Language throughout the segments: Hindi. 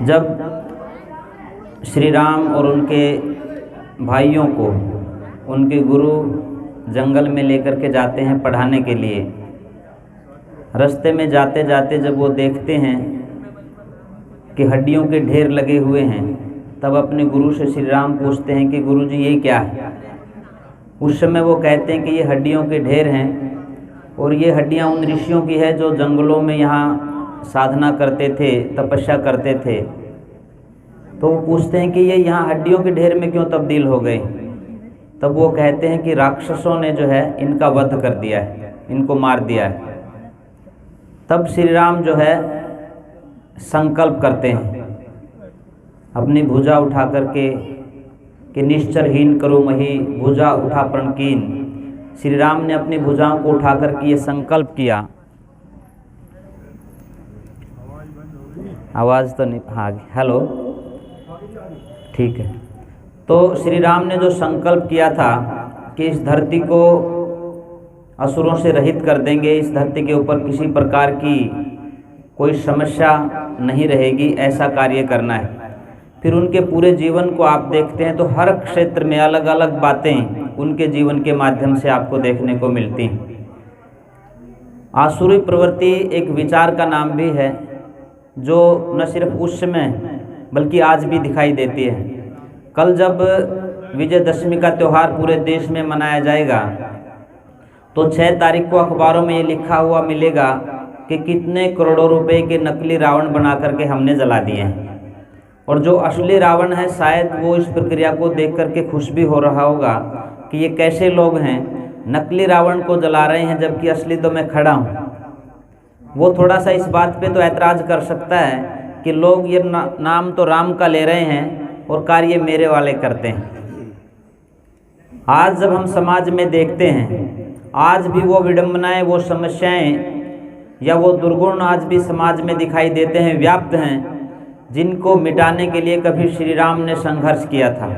जब श्री राम और उनके भाइयों को उनके गुरु जंगल में लेकर के जाते हैं पढ़ाने के लिए, रास्ते में जाते जाते जब वो देखते हैं कि हड्डियों के ढेर लगे हुए हैं, तब अपने गुरु से श्री राम पूछते हैं कि गुरु जी ये क्या है। उस समय वो कहते हैं कि ये हड्डियों के ढेर हैं और ये हड्डियाँ उन ऋषियों की है जो जंगलों में यहाँ साधना करते थे, तपस्या करते थे। तो वो पूछते हैं कि ये यहाँ हड्डियों के ढेर में क्यों तब्दील हो गए। तब वो कहते हैं कि राक्षसों ने जो है इनका वध कर दिया है, इनको मार दिया है। तब श्री राम जो है संकल्प करते हैं अपनी भुजा उठा करके कि निश्चरहीन करो मही भुजा उठा प्रणकीन। श्री राम ने अपनी भुजाओं को उठा करके ये संकल्प किया। आवाज़ तो नहीं, हाँ हेलो, ठीक है। तो श्री राम ने जो संकल्प किया था कि इस धरती को असुरों से रहित कर देंगे, इस धरती के ऊपर किसी प्रकार की कोई समस्या नहीं रहेगी, ऐसा कार्य करना है। फिर उनके पूरे जीवन को आप देखते हैं तो हर क्षेत्र में अलग अलग बातें उनके जीवन के माध्यम से आपको देखने को मिलती हैं। आसुरी प्रवृत्ति एक विचार का नाम भी है जो न सिर्फ उस समय बल्कि आज भी दिखाई देती है। कल जब विजयदशमी का त्यौहार पूरे देश में मनाया जाएगा तो 6 तारीख को अखबारों में ये लिखा हुआ मिलेगा कि कितने करोड़ों रुपए के नकली रावण बना करके हमने जला दिए हैं। और जो असली रावण है शायद वो इस प्रक्रिया को देख करके खुश भी हो रहा होगा कि ये कैसे लोग हैं, नकली रावण को जला रहे हैं जबकि असली तो मैं खड़ा हूँ। वो थोड़ा सा इस बात पे तो ऐतराज़ कर सकता है कि लोग ये नाम तो राम का ले रहे हैं और कार्य मेरे वाले करते हैं। आज जब हम समाज में देखते हैं, आज भी वो विडंबनाएं, वो समस्याएं या वो दुर्गुण आज भी समाज में दिखाई देते हैं, व्याप्त हैं, जिनको मिटाने के लिए कभी श्री राम ने संघर्ष किया था।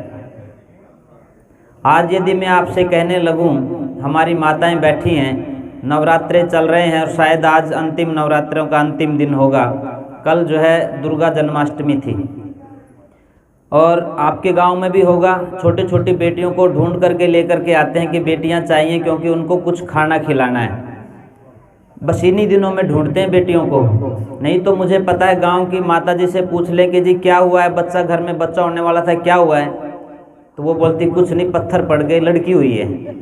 आज यदि मैं आपसे कहने लगूं, हमारी माताएं बैठी हैं, नवरात्रे चल रहे हैं और शायद आज अंतिम नवरात्रों का अंतिम दिन होगा। कल जो है दुर्गा जन्माष्टमी थी और आपके गांव में भी होगा। छोटी छोटी बेटियों को ढूंढ करके लेकर के आते हैं कि बेटियां चाहिए क्योंकि उनको कुछ खाना खिलाना है। बस इन्हीं दिनों में ढूंढते हैं बेटियों को। नहीं तो मुझे पता है गांव की माता जी से पूछ ले कि जी क्या हुआ है, बच्चा घर में बच्चा होने वाला था, क्या हुआ है, तो वो बोलती कुछ नहीं, पत्थर पड़ गए, लड़की हुई है।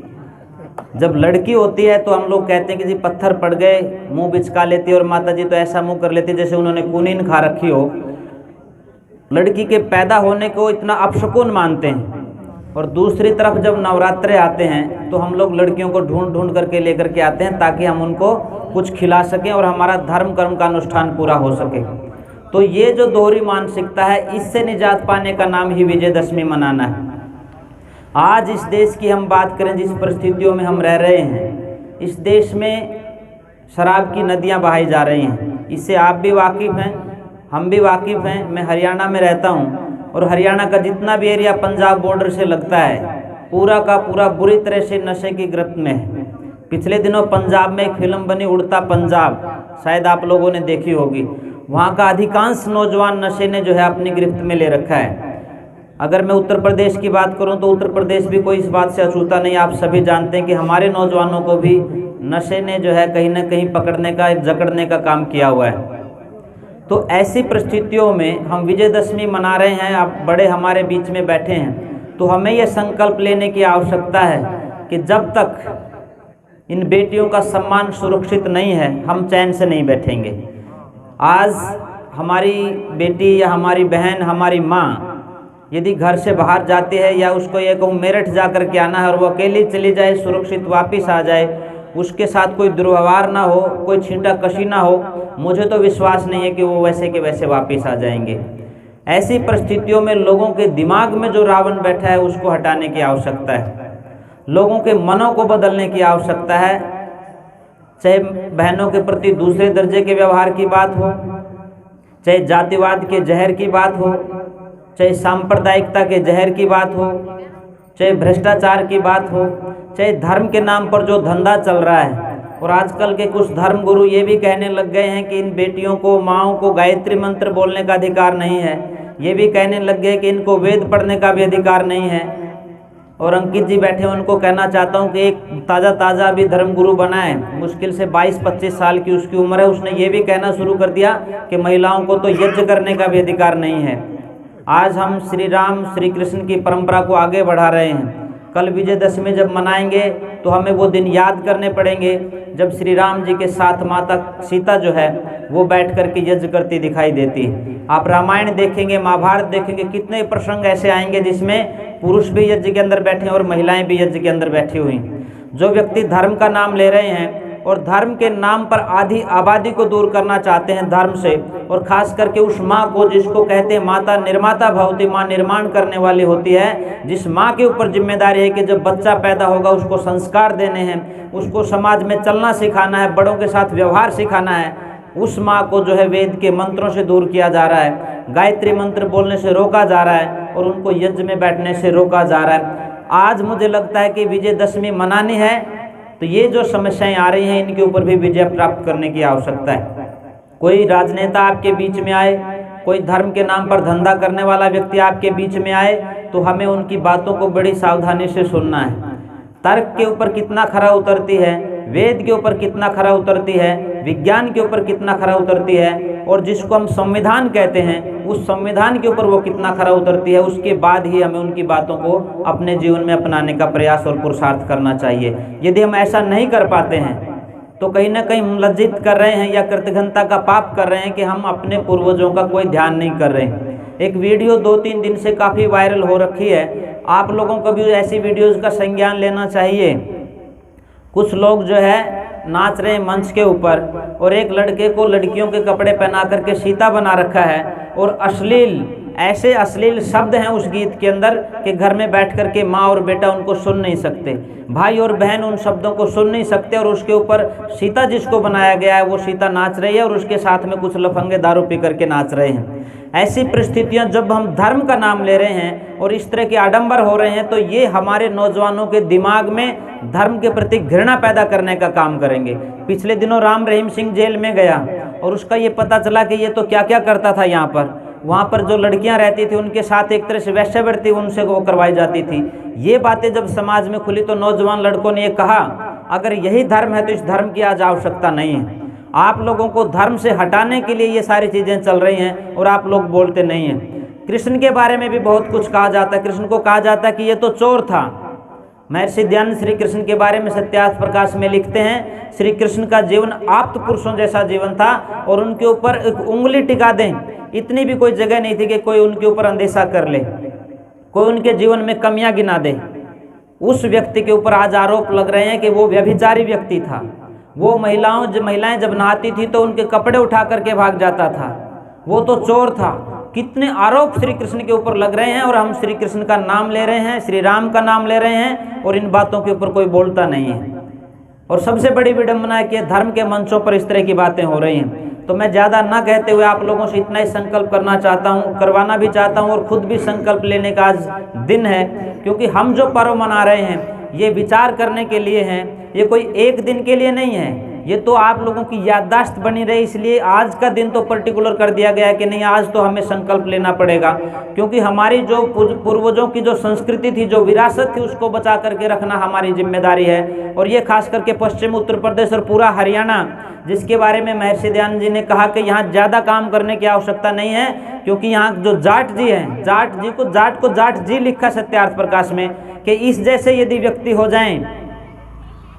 जब लड़की होती है तो हम लोग कहते हैं कि जी पत्थर पड़ गए, मुंह बिचका लेती है और माता जी तो ऐसा मुंह कर लेती है जैसे उन्होंने कुनीन खा रखी हो। लड़की के पैदा होने को इतना अपशकुन मानते हैं। और दूसरी तरफ जब नवरात्रे आते हैं तो हम लोग लड़कियों को ढूंढ ढूंढ करके लेकर के आते हैं ताकि हम उनको कुछ खिला सकें और हमारा धर्म कर्म का अनुष्ठान पूरा हो सके। तो ये जो दोहरी मानसिकता है, इससे निजात पाने का नाम ही विजयदशमी मनाना है। आज इस देश की हम बात करें, जिस परिस्थितियों में हम रह रहे हैं, इस देश में शराब की नदियां बहाई जा रही हैं। इससे आप भी वाकिफ़ हैं, हम भी वाकिफ़ हैं। मैं हरियाणा में रहता हूं और हरियाणा का जितना भी एरिया पंजाब बॉर्डर से लगता है, पूरा का पूरा बुरी तरह से नशे की गिरफ्त में है। पिछले दिनों पंजाब में एक फिल्म बनी उड़ता पंजाब, शायद आप लोगों ने देखी होगी। वहाँ का अधिकांश नौजवान नशे ने जो है अपनी गिरफ्त में ले रखा है। अगर मैं उत्तर प्रदेश की बात करूं तो उत्तर प्रदेश भी कोई इस बात से अछूता नहीं। आप सभी जानते हैं कि हमारे नौजवानों को भी नशे ने जो है कहीं ना कहीं पकड़ने का, जकड़ने का काम किया हुआ है। तो ऐसी परिस्थितियों में हम विजयदशमी मना रहे हैं, आप बड़े हमारे बीच में बैठे हैं, तो हमें यह संकल्प लेने की आवश्यकता है कि जब तक इन बेटियों का सम्मान सुरक्षित नहीं है, हम चैन से नहीं बैठेंगे। आज हमारी बेटी या हमारी बहन, हमारी माँ यदि घर से बाहर जाती है या उसको ये कहूँ मेरठ जा कर के आना है और वो अकेली चली जाए, सुरक्षित वापस आ जाए, उसके साथ कोई दुर्व्यवहार ना हो, कोई छींटा कशी ना हो, मुझे तो विश्वास नहीं है कि वो वैसे के वैसे वापस आ जाएंगे। ऐसी परिस्थितियों में लोगों के दिमाग में जो रावण बैठा है उसको हटाने की आवश्यकता है। लोगों के मनों को बदलने की आवश्यकता है। चाहे बहनों के प्रति दूसरे दर्जे के व्यवहार की बात हो, चाहे जातिवाद के जहर की बात हो, चाहे सांप्रदायिकता के जहर की बात हो, चाहे भ्रष्टाचार की बात हो, चाहे धर्म के नाम पर जो धंधा चल रहा है और आजकल के कुछ धर्मगुरु ये भी कहने लग गए हैं कि इन बेटियों को, माओं को गायत्री मंत्र बोलने का अधिकार नहीं है। ये भी कहने लग गए कि इनको वेद पढ़ने का भी अधिकार नहीं है। और अंकित जी बैठे, उनको कहना चाहता हूँ कि एक ताज़ा अभी धर्मगुरु बना है, मुश्किल से 22-25 साल की उसकी उम्र है। उसने ये भी कहना शुरू कर दिया कि महिलाओं को तो यज्ञ करने का भी अधिकार नहीं है। आज हम श्री राम श्री कृष्ण की परंपरा को आगे बढ़ा रहे हैं। कल विजयदशमी जब मनाएंगे तो हमें वो दिन याद करने पड़ेंगे जब श्री राम जी के साथ माता सीता जो है वो बैठ कर के यज्ञ करती दिखाई देती है। आप रामायण देखेंगे, महाभारत देखेंगे, कितने प्रसंग ऐसे आएंगे जिसमें पुरुष भी यज्ञ के अंदर बैठे हैं और महिलाएं भी यज्ञ के अंदर बैठी हुई। जो व्यक्ति धर्म का नाम ले रहे हैं और धर्म के नाम पर आधी आबादी को दूर करना चाहते हैं धर्म से, और खास करके उस माँ को जिसको कहते हैं माता निर्माता भवती, माँ निर्माण करने वाली होती है, जिस माँ के ऊपर जिम्मेदारी है कि जब बच्चा पैदा होगा उसको संस्कार देने हैं, उसको समाज में चलना सिखाना है, बड़ों के साथ व्यवहार सिखाना है, उस माँ को जो है वेद के मंत्रों से दूर किया जा रहा है, गायत्री मंत्र बोलने से रोका जा रहा है और उनको यज्ञ में बैठने से रोका जा रहा है। आज मुझे लगता है कि विजयदशमी मनानी है तो ये जो समस्याएं आ रही हैं इनके ऊपर भी विजय प्राप्त करने की आवश्यकता है। कोई राजनेता आपके बीच में आए, कोई धर्म के नाम पर धंधा करने वाला व्यक्ति आपके बीच में आए तो हमें उनकी बातों को बड़ी सावधानी से सुनना है। तर्क के ऊपर कितना खरा उतरती है, वेद के ऊपर कितना खरा उतरती है, विज्ञान के ऊपर कितना खरा उतरती है, और जिसको हम संविधान कहते हैं उस संविधान के ऊपर वो कितना खरा उतरती है, उसके बाद ही हमें उनकी बातों को अपने जीवन में अपनाने का प्रयास और पुरुषार्थ करना चाहिए। यदि हम ऐसा नहीं कर पाते हैं तो कहीं ना कहीं हम लज्जित कर रहे हैं या कृतघ्नता का पाप कर रहे हैं कि हम अपने पूर्वजों का कोई ध्यान नहीं कर रहे हैं। एक वीडियो 2-3 दिन से काफ़ी वायरल हो रखी है, आप लोगों को भी ऐसी वीडियोज़ का संज्ञान लेना चाहिए। कुछ लोग जो है नाच रहे हैं मंच के ऊपर और एक लड़के को लड़कियों के कपड़े पहना करके सीता बना रखा है और ऐसे अश्लील शब्द हैं उस गीत के अंदर कि घर में बैठ करके माँ और बेटा उनको सुन नहीं सकते, भाई और बहन उन शब्दों को सुन नहीं सकते, और उसके ऊपर सीता जिसको बनाया गया है वो सीता नाच रही है और उसके साथ में कुछ लफंगे दारू पी करके नाच रहे हैं। ऐसी परिस्थितियां जब हम धर्म का नाम ले रहे हैं और इस तरह के आडंबर हो रहे हैं तो ये हमारे नौजवानों के दिमाग में धर्म के प्रति घृणा पैदा करने का काम करेंगे। पिछले दिनों राम रहीम सिंह जेल में गया और उसका ये पता चला कि ये तो क्या क्या करता था। वहाँ पर जो लड़कियां रहती थी उनके साथ एक तरह से वैश्यवृत्ति उनसे वो करवाई जाती थी। ये बातें जब समाज में खुली तो नौजवान लड़कों ने ये कहा अगर यही धर्म है तो इस धर्म की आज आवश्यकता नहीं है। आप लोगों को धर्म से हटाने के लिए ये सारी चीज़ें चल रही हैं और आप लोग बोलते नहीं हैं। कृष्ण के बारे में भी बहुत कुछ कहा जाता है। कृष्ण को कहा जाता है कि ये तो चोर था। महर्षि दयानंद श्री कृष्ण के बारे में सत्यार्थ प्रकाश में लिखते हैं, श्री कृष्ण का जीवन आप्त पुरुषों जैसा जीवन था और उनके ऊपर एक उंगली टिका दें इतनी भी कोई जगह नहीं थी कि कोई उनके ऊपर अंदेशा कर ले, कोई उनके जीवन में कमियां गिना दे। उस व्यक्ति के ऊपर आज आरोप लग रहे हैं कि वो व्यभिचारी व्यक्ति था। वो महिलाएं जब नहाती थी तो उनके कपड़े उठा करके भाग जाता था, वो तो चोर था। कितने आरोप श्री कृष्ण के ऊपर लग रहे हैं और हम श्री कृष्ण का नाम ले रहे हैं, श्री राम का नाम ले रहे हैं और इन बातों के ऊपर कोई बोलता नहीं है। और सबसे बड़ी विडंबना है कि धर्म के मंचों पर इस तरह की बातें हो रही हैं। तो मैं ज़्यादा ना कहते हुए आप लोगों से इतना ही संकल्प करना चाहता हूँ, करवाना भी चाहता हूँ और खुद भी संकल्प लेने का आज दिन है, क्योंकि हम जो पर्व मना रहे हैं ये विचार करने के लिए हैं, ये कोई एक दिन के लिए नहीं है। ये तो आप लोगों की याददाश्त बनी रहे, इसलिए आज का दिन तो पर्टिकुलर कर दिया गया है कि नहीं आज तो हमें संकल्प लेना पड़ेगा, क्योंकि हमारी जो पूर्वजों की जो संस्कृति थी, जो विरासत थी, उसको बचा करके रखना हमारी जिम्मेदारी है। और ये खास करके पश्चिम उत्तर प्रदेश और पूरा हरियाणा, जिसके बारे में महर्षि दयानंद जी ने कहा कि यहाँ ज़्यादा काम करने की आवश्यकता नहीं है, क्योंकि यहाँ जो जाट जी हैं, जाट को जाट जी लिखा सत्यार्थ प्रकाश में कि इस जैसे यदि व्यक्ति हो जाएं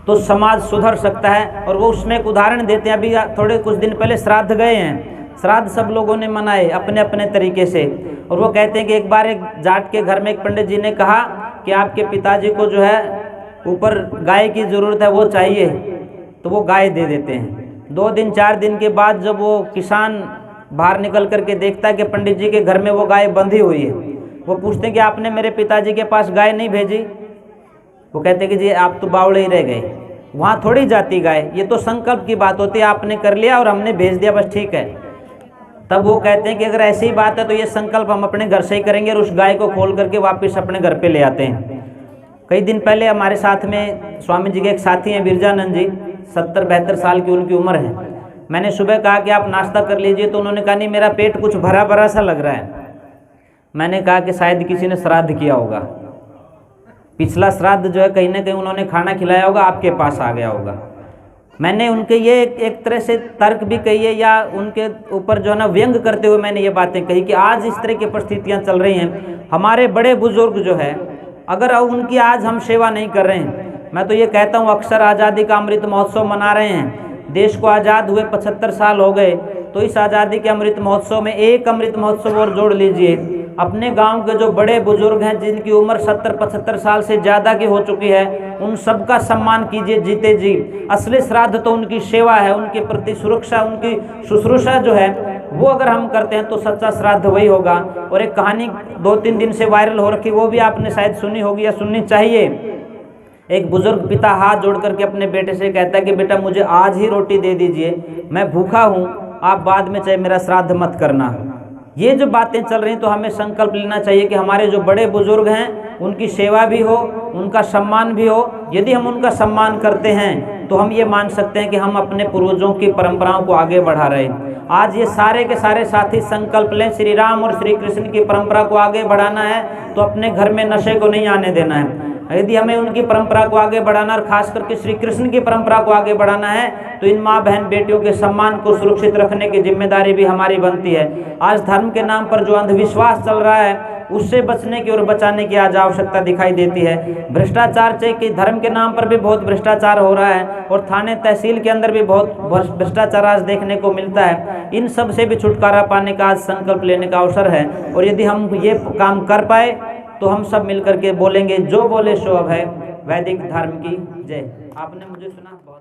तो समाज सुधर सकता है। और वो उसमें एक उदाहरण देते हैं। अभी थोड़े कुछ दिन पहले श्राद्ध गए हैं, श्राद्ध सब लोगों ने मनाए अपने अपने तरीके से, और वो कहते हैं कि एक बार एक जाट के घर में एक पंडित जी ने कहा कि आपके पिताजी को जो है ऊपर गाय की ज़रूरत है, वो चाहिए, तो वो गाय दे देते हैं। 2 दिन 4 दिन के बाद जब वो किसान बाहर निकल करके देखता है कि पंडित जी के घर में वो गाय बंधी हुई है, वो पूछते हैं कि आपने मेरे पिताजी के पास गाय नहीं भेजी? वो कहते कि जी आप तो बावड़े ही रह गए, वहाँ थोड़ी जाती गाय, ये तो संकल्प की बात होती है, आपने कर लिया और हमने भेज दिया, बस ठीक है। तब वो कहते हैं कि अगर ऐसी बात है तो ये संकल्प हम अपने घर से ही करेंगे और उस गाय को खोल करके वापस अपने घर पे ले आते हैं। कई दिन पहले हमारे साथ में स्वामी जी के एक साथी हैं बिरजानंद जी, 70-72 साल की उनकी उम्र है। मैंने सुबह कहा कि आप नाश्ता कर लीजिए, तो उन्होंने कहा नहीं मेरा पेट कुछ भरा भरा सा लग रहा है। मैंने कहा कि शायद किसी ने श्राद्ध किया होगा, पिछला श्राद्ध जो है कहीं ना कहीं उन्होंने खाना खिलाया होगा, आपके पास आ गया होगा। मैंने उनके ये एक तरह से तर्क भी कही है या उनके ऊपर जो है ना व्यंग करते हुए मैंने ये बातें कही कि आज इस तरह की परिस्थितियाँ चल रही हैं। हमारे बड़े बुजुर्ग जो है अगर उनकी आज हम सेवा नहीं कर रहे हैं, मैं तो ये कहता हूँ अक्सर आज़ादी का अमृत महोत्सव मना रहे हैं, देश को आज़ाद हुए 75 साल हो गए, तो इस आज़ादी के अमृत महोत्सव में एक अमृत महोत्सव और जोड़ लीजिए। अपने गांव के जो बड़े बुजुर्ग हैं जिनकी उम्र 70-75 साल से ज़्यादा की हो चुकी है, उन सब का सम्मान कीजिए जीते जी। असली श्राद्ध तो उनकी सेवा है, उनके प्रति सुरक्षा, उनकी शुश्रूषा जो है वो अगर हम करते हैं तो सच्चा श्राद्ध वही होगा। और एक कहानी 2-3 दिन से वायरल हो रखी, वो भी आपने शायद सुनी होगी या सुननी चाहिए। एक बुजुर्ग पिता हाथ जोड़ करके अपने बेटे से कहता है कि बेटा मुझे आज ही रोटी दे दीजिए, मैं भूखा हूँ, आप बाद में चाहे मेरा श्राद्ध मत करना। ये जो बातें चल रही हैं तो हमें संकल्प लेना चाहिए कि हमारे जो बड़े बुजुर्ग हैं उनकी सेवा भी हो, उनका सम्मान भी हो। यदि हम उनका सम्मान करते हैं तो हम ये मान सकते हैं कि हम अपने पूर्वजों की परंपराओं को आगे बढ़ा रहे हैं। आज ये सारे के सारे साथी संकल्प लें, श्री राम और श्री कृष्ण की परंपरा को आगे बढ़ाना है तो अपने घर में नशे को नहीं आने देना है। यदि हमें उनकी परंपरा को आगे बढ़ाना और खास करके श्री कृष्ण की परंपरा को आगे बढ़ाना है तो इन माँ बहन बेटियों के सम्मान को सुरक्षित रखने की जिम्मेदारी भी हमारी बनती है। आज धर्म के नाम पर जो अंधविश्वास चल रहा है उससे बचने की और बचाने की आज आवश्यकता दिखाई देती है। भ्रष्टाचार चाहिए कि धर्म के नाम पर भी बहुत भ्रष्टाचार हो रहा है और थाने तहसील के अंदर भी बहुत भ्रष्टाचार आज देखने को मिलता है। इन सब से भी छुटकारा पाने का आज संकल्प लेने का अवसर है और यदि हम ये काम कर पाए तो हम सब मिलकर के बोलेंगे जो बोले सो अब है, वैदिक धर्म की जय। आपने मुझे सुना।